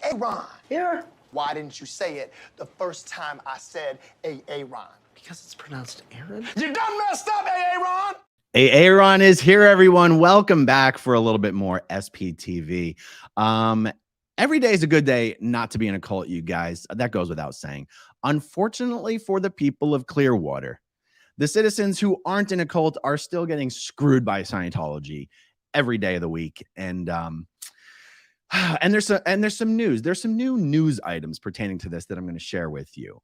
Aaron. Yeah. Why didn't you say it the first time I said Aaron? Because it's pronounced Aaron? You done messed up, Aaron! Aaron is here, everyone. Welcome back for a little bit more SPTV. Every day is a good day not to be in a cult, you guys. That goes without saying. Unfortunately for the people of Clearwater, the citizens who aren't in a cult are still getting screwed by Scientology every day of the week. And there's some news. There's some new news items pertaining to this that I'm going to share with you.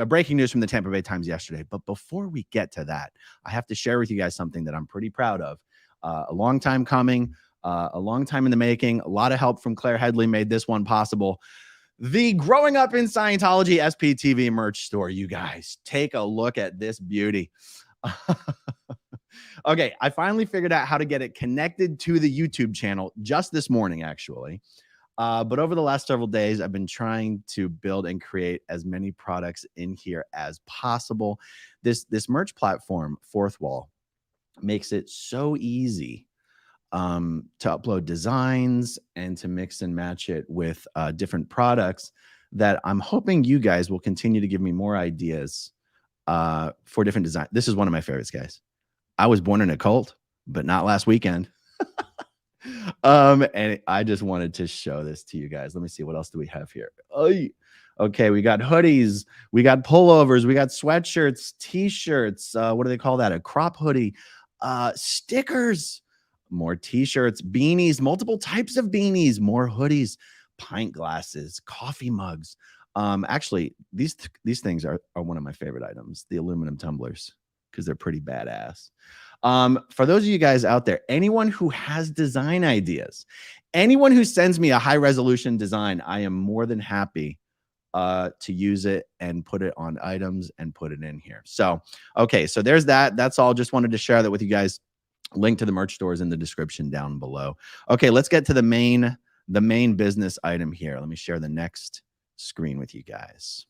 Breaking news from the Tampa Bay Times yesterday. But before we get to that, I have to share with you guys something that I'm pretty proud of. A long time coming, a long time in the making. A lot of help from Claire Headley made this one possible. The Growing Up in Scientology SPTV merch store. You guys, take a look at this beauty. Okay, I finally figured out how to get it connected to the YouTube channel just this morning, actually. But over the last several days, I've been trying to build and create as many products in here as possible. This merch platform, Fourth Wall, makes it so easy to upload designs and to mix and match it with different products that I'm hoping you guys will continue to give me more ideas for different design. This is one of my favorites, guys. I was born in a cult, but not last weekend. And I just wanted to show this to you guys. Let me see. What else do we have here? Okay, we got hoodies, we got pullovers, we got sweatshirts, t-shirts. What do they call that? A crop hoodie, stickers, more t-shirts, beanies, multiple types of beanies, more hoodies, pint glasses, coffee mugs. Actually, these things are one of my favorite items, the aluminum tumblers, because they're pretty badass. For those of you guys out there, anyone who has design ideas, anyone who sends me a high resolution design, I am more than happy to use it and put it on items and put it in here. So, okay, so there's that. That's all. Just wanted to share that with you guys. Link to the merch stores in the description down below. Okay, let's get to the main business item here. Let me share the next screen with you guys.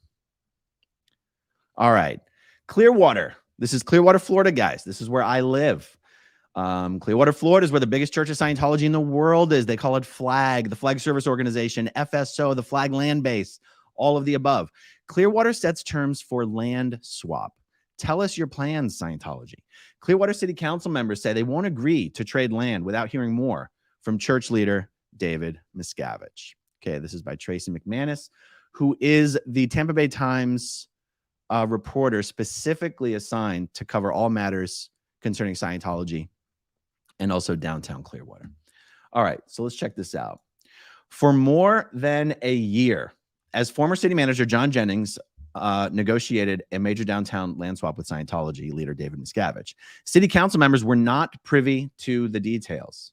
All right, Clearwater. This is Clearwater, Florida, guys. This is where I live. Clearwater, Florida is where the biggest church of Scientology in the world is. They call it FLAG, the Flag Service Organization, FSO, the Flag Land Base, all of the above. Clearwater sets terms for land swap. Tell us your plans, Scientology. Clearwater City Council members say they won't agree to trade land without hearing more from church leader David Miscavige. Okay, this is by Tracy McManus, who is the Tampa Bay Times reporter specifically assigned to cover all matters concerning Scientology and also downtown Clearwater. All right, so let's check this out. For more than a year, as former city manager John Jennings negotiated a major downtown land swap with Scientology leader David Miscavige, city council members were not privy to the details.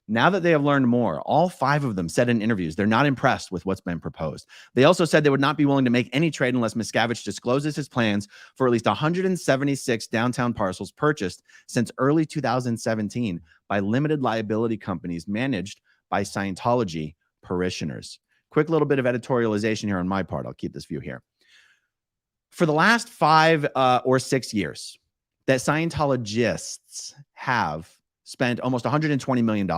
Now that they have learned more, all 5 of them said in interviews they're not impressed with what's been proposed. They also said they would not be willing to make any trade unless Miscavige discloses his plans for at least 176 downtown parcels purchased since early 2017 by limited liability companies managed by Scientology parishioners. Quick little bit of editorialization here on my part. I'll keep this view here. For the last 5 or 6 years that Scientologists have spent almost $120 million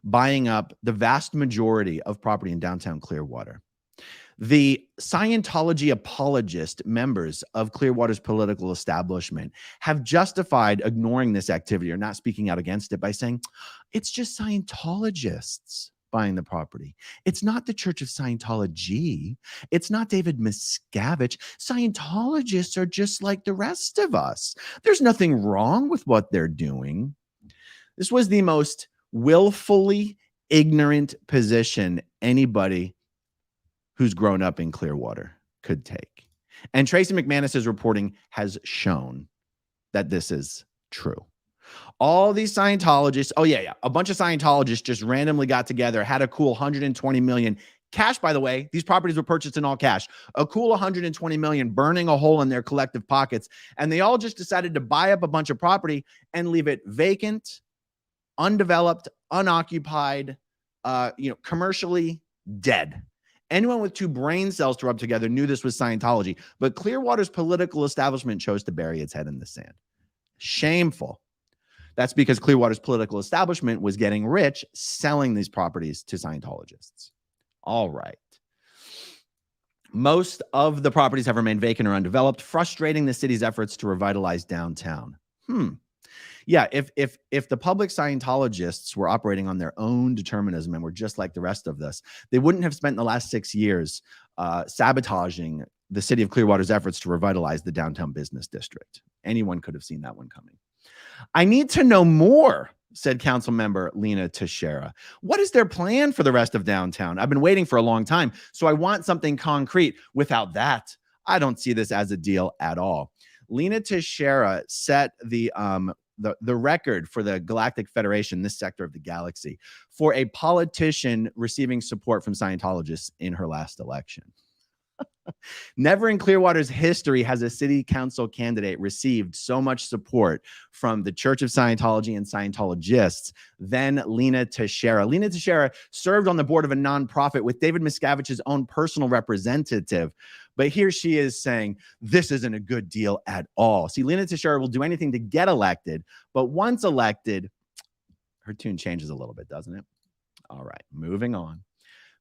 buying up the vast majority of property in downtown Clearwater. The Scientology apologist members of Clearwater's political establishment have justified ignoring this activity or not speaking out against it by saying, it's just Scientologists buying the property. It's not the Church of Scientology. It's not David Miscavige. Scientologists are just like the rest of us. There's nothing wrong with what they're doing. This was the most willfully ignorant position anybody who's grown up in Clearwater could take. And Tracy McManus's reporting has shown that this is true. All these Scientologists, a bunch of Scientologists just randomly got together, had a cool $120 million cash, by the way. These properties were purchased in all cash. A cool $120 million burning a hole in their collective pockets. And they all just decided to buy up a bunch of property and leave it vacant, undeveloped, unoccupied, commercially dead. Anyone with 2 brain cells to rub together knew this was Scientology, but Clearwater's political establishment chose to bury its head in the sand. Shameful. That's because Clearwater's political establishment was getting rich selling these properties to Scientologists. All right. Most of the properties have remained vacant or undeveloped, frustrating the city's efforts to revitalize downtown. Yeah, if the public Scientologists were operating on their own determinism and were just like the rest of us, they wouldn't have spent the last 6 years sabotaging the city of Clearwater's efforts to revitalize the downtown business district. Anyone could have seen that one coming. I need to know more, said council member Lena Teixeira. What is their plan for the rest of downtown? I've been waiting for a long time, so I want something concrete. Without that, I don't see this as a deal at all. Lena Teixeira set the record for the Galactic Federation, this sector of the galaxy, for a politician receiving support from Scientologists in her last election. Never in Clearwater's history has a city council candidate received so much support from the Church of Scientology and Scientologists than Lena Teixeira. Lena Teixeira served on the board of a nonprofit with David Miscavige's own personal representative. But here she is saying, this isn't a good deal at all. See, Lena Teixeira will do anything to get elected, but once elected, her tune changes a little bit, doesn't it? All right, moving on.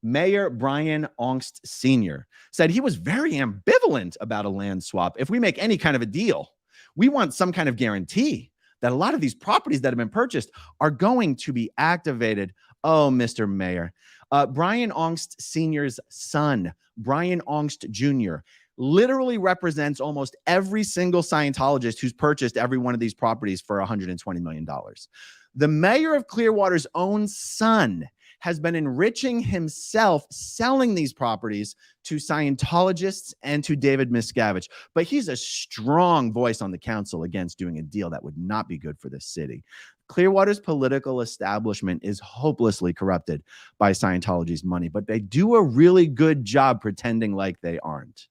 Mayor Brian Ongst Sr. said he was very ambivalent about a land swap. If we make any kind of a deal, we want some kind of guarantee that a lot of these properties that have been purchased are going to be activated. Oh, Mr. Mayor. Brian Ongst Sr.'s son, Brian Ongst Jr., literally represents almost every single Scientologist who's purchased every one of these properties for $120 million. The mayor of Clearwater's own son has been enriching himself selling these properties to Scientologists and to David Miscavige. But he's a strong voice on the council against doing a deal that would not be good for the city. Clearwater's political establishment is hopelessly corrupted by Scientology's money, but they do a really good job pretending like they aren't.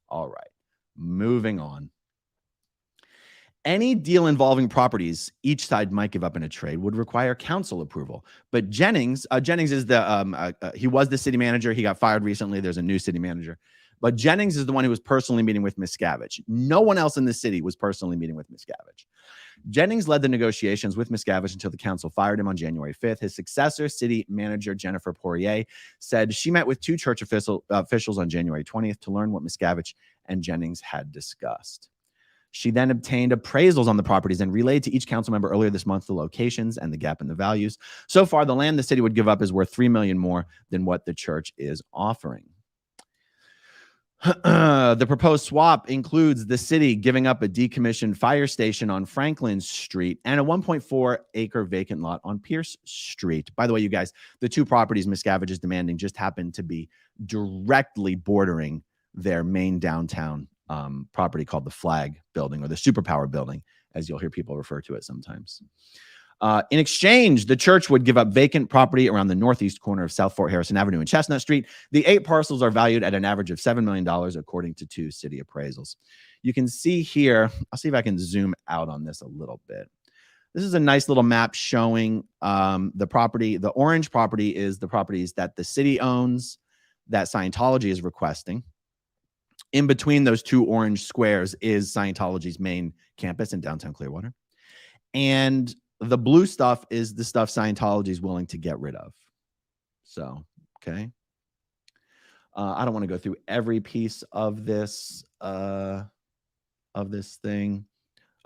All right, moving on. Any deal involving properties each side might give up in a trade would require council approval. But Jennings is he was the city manager. He got fired recently. There's a new city manager. But Jennings is the one who was personally meeting with Miscavige. No one else in the city was personally meeting with Miscavige. Jennings led the negotiations with Miscavige until the council fired him on January 5th. His successor, city manager Jennifer Poirier, said she met with 2 church officials on January 20th to learn what Miscavige and Jennings had discussed. She then obtained appraisals on the properties and relayed to each council member earlier this month the locations and the gap in the values. So far, the land the city would give up is worth $3 million more than what the church is offering. The proposed swap includes the city giving up a decommissioned fire station on Franklin Street and a 1.4-acre vacant lot on Pierce Street. By the way, you guys, the 2 properties Miscavige is demanding just happen to be directly bordering their main downtown property called the Flag Building, or the Superpower Building, as you'll hear people refer to it sometimes. In exchange, the church would give up vacant property around the northeast corner of South Fort Harrison Avenue and Chestnut Street. The 8 parcels are valued at an average of $7 million, according to 2 city appraisals. You can see here, I'll see if I can zoom out on this a little bit. This is a nice little map showing the property. The orange property is the properties that the city owns that Scientology is requesting. In between those 2 orange squares is Scientology's main campus in downtown Clearwater. And the blue stuff is the stuff Scientology is willing to get rid of. So, okay. I don't want to go through every piece of this thing.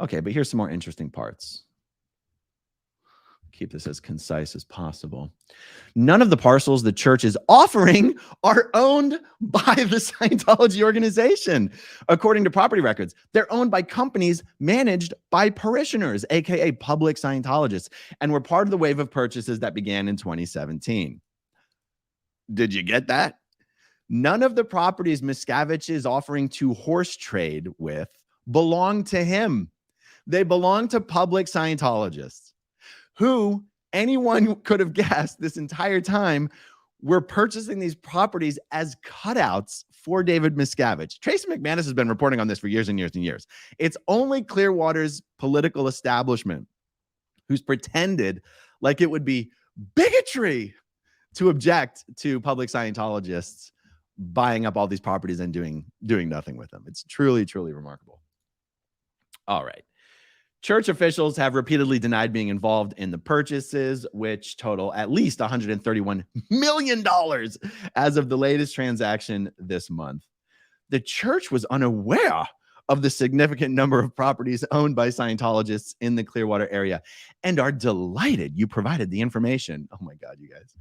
Okay, but here's some more interesting parts. Keep this as concise as possible. None of the parcels the church is offering are owned by the Scientology organization. According to property records, they're owned by companies managed by parishioners, aka public Scientologists, and were part of the wave of purchases that began in 2017. Did you get that? None of the properties Miscavige is offering to horse trade with belong to him. They belong to public Scientologists, who anyone could have guessed this entire time were purchasing these properties as cutouts for David Miscavige. Tracy McManus has been reporting on this for years and years and years. It's only Clearwater's political establishment who's pretended like it would be bigotry to object to public Scientologists buying up all these properties and doing nothing with them. It's truly, truly remarkable. All right. Church officials have repeatedly denied being involved in the purchases, which total at least $131 million as of the latest transaction this month. The church was unaware of the significant number of properties owned by Scientologists in the Clearwater area and are delighted you provided the information. Oh my God, you guys.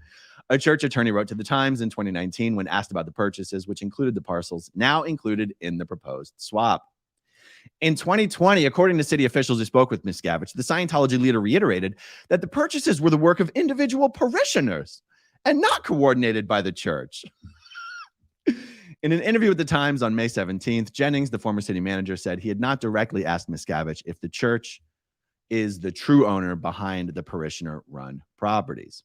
A church attorney wrote to the Times in 2019 when asked about the purchases, which included the parcels now included in the proposed swap. In 2020, according to city officials who spoke with Miscavige, the Scientology leader reiterated that the purchases were the work of individual parishioners and not coordinated by the church. In an interview with the Times on May 17th, Jennings, the former city manager, said he had not directly asked Miscavige if the church is the true owner behind the parishioner-run properties.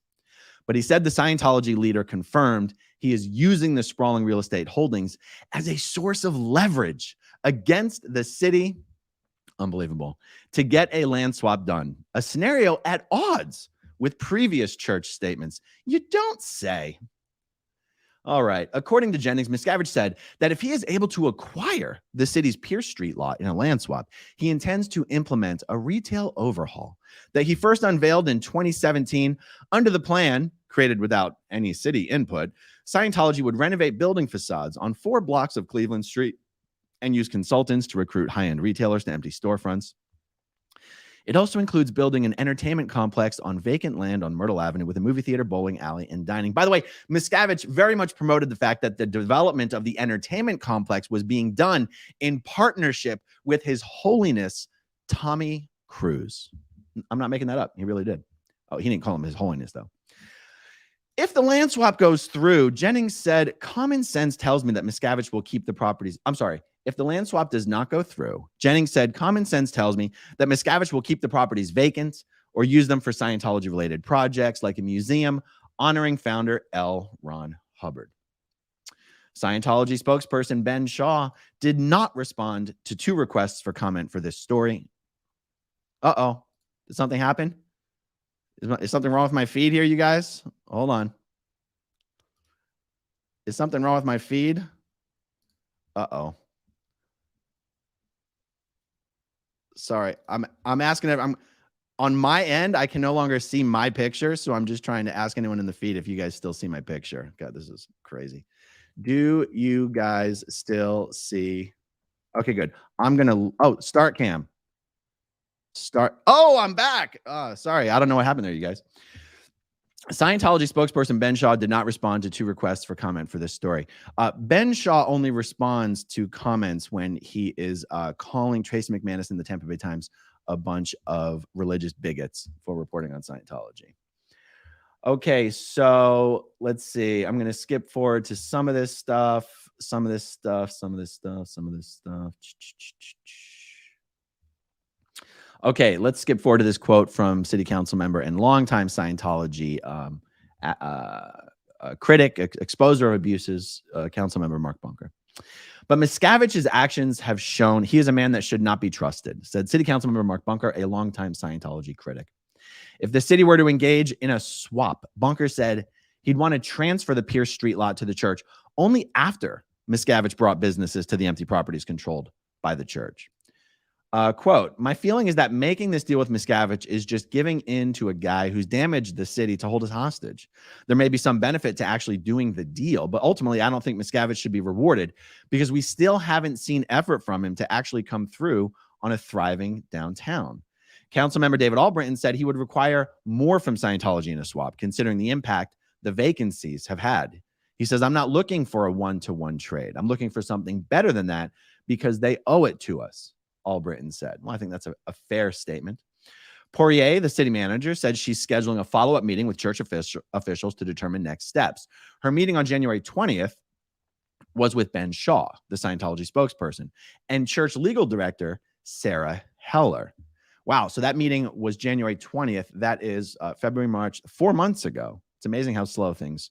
But he said the Scientology leader confirmed he is using the sprawling real estate holdings as a source of leverage against the city, unbelievable, to get a land swap done, a scenario at odds with previous church statements. You don't say. All right. According to Jennings, Miscavige said that if he is able to acquire the city's Pierce Street lot in a land swap, he intends to implement a retail overhaul that he first unveiled in 2017. Under the plan, created without any city input, Scientology would renovate building facades on 4 blocks of Cleveland Street and use consultants to recruit high-end retailers to empty storefronts. It also includes building an entertainment complex on vacant land on Myrtle Avenue with a movie theater, bowling alley, and dining. By the way, Miscavige very much promoted the fact that the development of the entertainment complex was being done in partnership with His Holiness Tommy Cruz. I'm not making that up. He really did. Oh, he didn't call him His Holiness, though. If the land swap goes through, Jennings said, common sense tells me that Miscavige will keep the properties. I'm sorry. If the land swap does not go through, Jennings said, common sense tells me that Miscavige will keep the properties vacant or use them for Scientology-related projects like a museum honoring founder L. Ron Hubbard. Scientology spokesperson Ben Shaw did not respond to 2 requests for comment for this story. Uh-oh. Did something happen? Is something wrong with my feed here, you guys? Hold on. Is something wrong with my feed? Uh-oh. Sorry, I'm asking. I'm on my end. I can no longer see my picture, so I'm just trying to ask anyone in the feed if you guys still see my picture. God, this is crazy. Do you guys still see? Okay, good. I'm gonna. Oh, start cam. Start. Oh, I'm back. Sorry, I don't know what happened there, you guys. Scientology spokesperson Ben Shaw did not respond to 2 requests for comment for this story. Ben Shaw only responds to comments when he is calling Tracy McManus in the Tampa Bay Times a bunch of religious bigots for reporting on Scientology. Okay, so let's see. I'm going to skip forward to some of this stuff. Okay, let's skip forward to this quote from city council member and longtime Scientology critic, exposer of abuses, council member Mark Bunker. But Miscavige's actions have shown he is a man that should not be trusted, said city council member Mark Bunker, a longtime Scientology critic. If the city were to engage in a swap, Bunker said he'd want to transfer the Pierce Street lot to the church only after Miscavige brought businesses to the empty properties controlled by the church. Quote, my feeling is that making this deal with Miscavige is just giving in to a guy who's damaged the city to hold us hostage. There may be some benefit to actually doing the deal, but ultimately I don't think Miscavige should be rewarded because we still haven't seen effort from him to actually come through on a thriving downtown. Councilmember David Albritton said he would require more from Scientology in a swap, considering the impact the vacancies have had. He says, I'm not looking for a one-to-one trade. I'm looking for something better than that because they owe it to us. Albritton said. Well, I think that's a fair statement. Poirier, the city manager, said she's scheduling a follow-up meeting with church officials to determine next steps. Her meeting on January 20th was with Ben Shaw, the Scientology spokesperson, and church legal director, Sarah Heller. Wow, so that meeting was January 20th. That is February, March, 4 months ago. It's amazing how slow things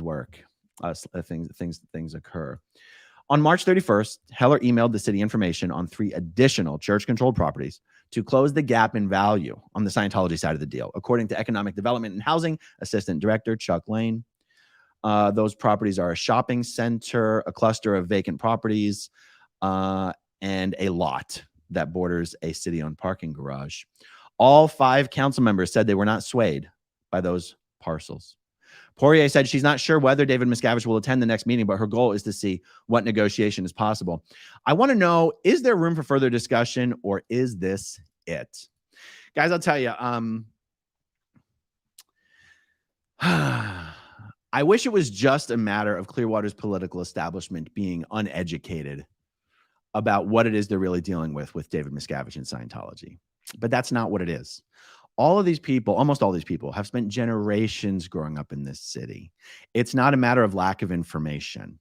work, things occur. On March 31st, Heller emailed the city information on 3 additional church-controlled properties to close the gap in value on the Scientology side of the deal, according to Economic Development and Housing Assistant Director Chuck Lane. Those properties are a shopping center, a cluster of vacant properties, and a lot that borders a city-owned parking garage. All 5 council members said they were not swayed by those parcels. Poirier said she's not sure whether David Miscavige will attend the next meeting, but her goal is to see what negotiation is possible. I want to know, is there room for further discussion, or is this it? Guys, I'll tell you, I wish it was just a matter of Clearwater's political establishment being uneducated about what it is they're really dealing with David Miscavige and Scientology. But that's not what it is. All of these people, almost all these people, have spent generations growing up in this city. It's not a matter of lack of information.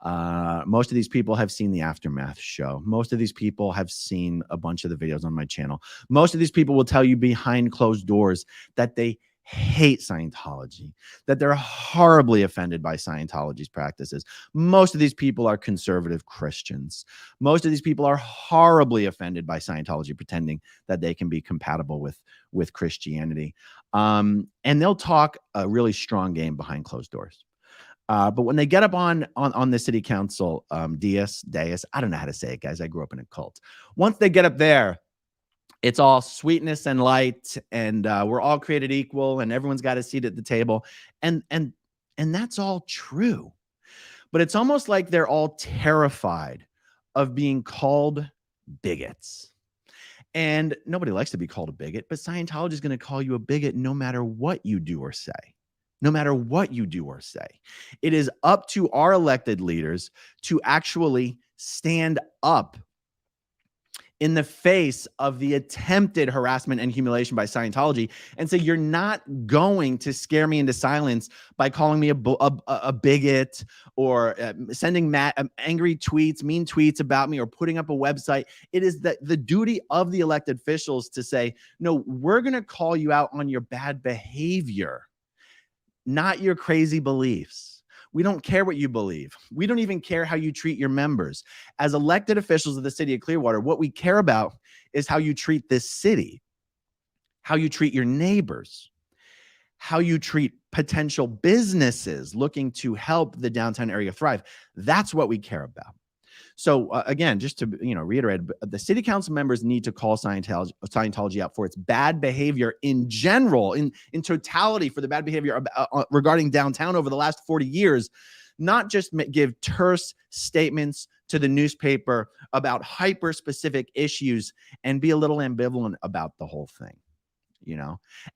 Most of these people have seen the Aftermath show. Most of these people have seen a bunch of the videos on my channel. Most of these people will tell you behind closed doors that they hate Scientology, that they're horribly offended by Scientology's practices. Most of these people are conservative Christians. Most of these people are horribly offended by Scientology, pretending that they can be compatible with Christianity. And they'll talk a really strong game behind closed doors. But when they get up on the city council, dais, I don't know how to say it, guys. I grew up in a cult. Once they get up there, it's all sweetness and light, and we're all created equal, and everyone's got a seat at the table. And that's all true. But it's almost like they're all terrified of being called bigots. And nobody likes to be called a bigot, but Scientology is going to call you a bigot no matter what you do or say. No matter what you do or say. It is up to our elected leaders to actually stand up in the face of the attempted harassment and humiliation by Scientology and say, you're not going to scare me into silence by calling me a bigot, or sending angry tweets, mean tweets about me, or putting up a website. It is the duty of the elected officials to say, no, we're going to call you out on your bad behavior, not your crazy beliefs. We don't care what you believe. We don't even care how you treat your members. As elected officials of the city of Clearwater, what we care about is how you treat this city, how you treat your neighbors, how you treat potential businesses looking to help the downtown area thrive. That's what we care about. So again, just to reiterate, the city council members need to call Scientology out for its bad behavior in general, in totality, for the bad behavior regarding downtown over the last 40 years, not just give terse statements to the newspaper about hyper-specific issues and be a little ambivalent about the whole thing,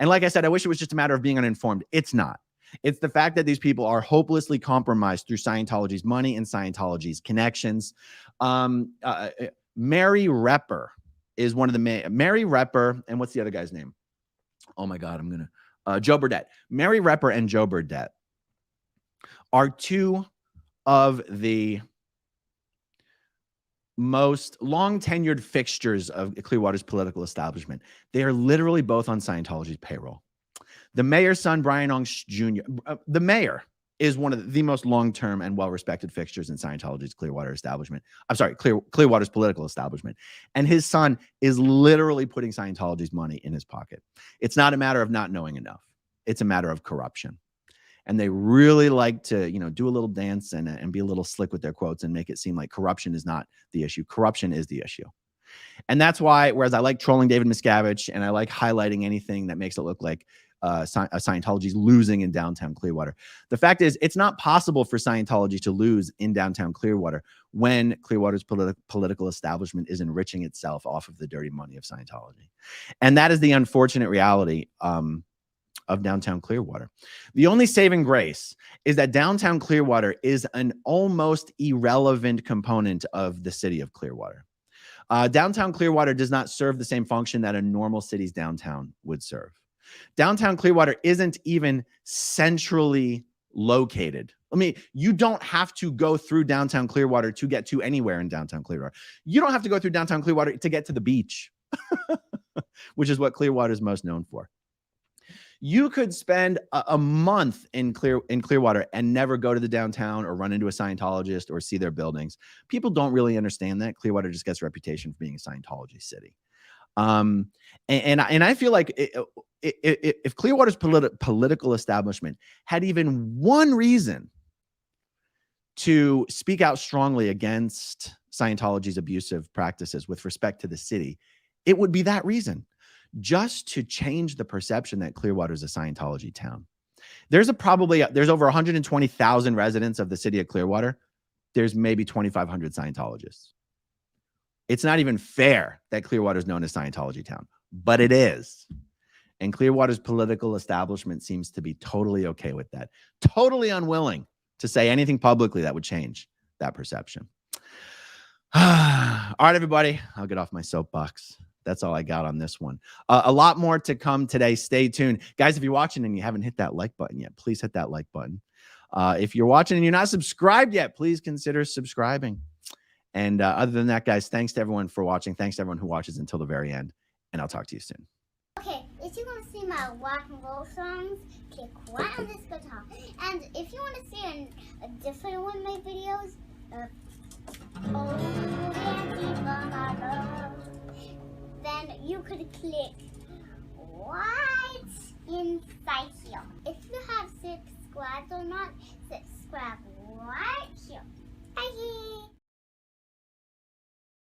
And like I said, I wish it was just a matter of being uninformed. It's not. It's the fact that these people are hopelessly compromised through Scientology's money and Scientology's connections. Mary Repper is one of the Mary Repper, and what's the other guy's name? Oh my God, Joe Burdett. Mary Repper and Joe Burdett are 2 of the most long-tenured fixtures of Clearwater's political establishment. They are literally both on Scientology's payroll. The mayor's son, Brian Ong Jr., the mayor is one of the most long-term and well-respected fixtures in Scientology's Clearwater establishment. I'm sorry, Clearwater's political establishment. And his son is literally putting Scientology's money in his pocket. It's not a matter of not knowing enough. It's a matter of corruption. And they really like to, do a little dance and be a little slick with their quotes and make it seem like corruption is not the issue. Corruption is the issue. And that's why, whereas I like trolling David Miscavige and I like highlighting anything that makes it look like Scientology's losing in downtown Clearwater, the fact is it's not possible for Scientology to lose in downtown Clearwater when Clearwater's political establishment is enriching itself off of the dirty money of Scientology. And that is the unfortunate reality of downtown Clearwater. The only saving grace is that downtown Clearwater is an almost irrelevant component of the city of Clearwater. Downtown Clearwater does not serve the same function that a normal city's downtown would serve. Downtown Clearwater isn't even centrally located. You don't have to go through downtown Clearwater to get to anywhere in downtown Clearwater. You don't have to go through downtown Clearwater to get to the beach, which is what Clearwater is most known for. You could spend a month in Clearwater and never go to the downtown or run into a Scientologist or see their buildings. People don't really understand that. Clearwater just gets a reputation for being a Scientology city. And I feel like if Clearwater's political establishment had even one reason to speak out strongly against Scientology's abusive practices with respect to the city, it would be that reason, just to change the perception that Clearwater is a Scientology town. There's over 120,000 residents of the city of Clearwater. There's maybe 2,500 Scientologists. It's not even fair that Clearwater is known as Scientology town, but it is. And Clearwater's political establishment seems to be totally okay with that, totally unwilling to say anything publicly that would change that perception. All right, everybody, I'll get off my soapbox. That's all I got on this one. A lot more to come today. Stay tuned. Guys, if you're watching and you haven't hit that like button yet, please hit that like button. If you're watching and you're not subscribed yet, please consider subscribing. And other than that, guys, thanks to everyone for watching. Thanks to everyone who watches until the very end. And I'll talk to you soon. Okay, if you want to see my rock and roll songs, click right on this guitar. And if you want to see a different one of my videos, then you could click right inside here. If you have subscribed or not, subscribe right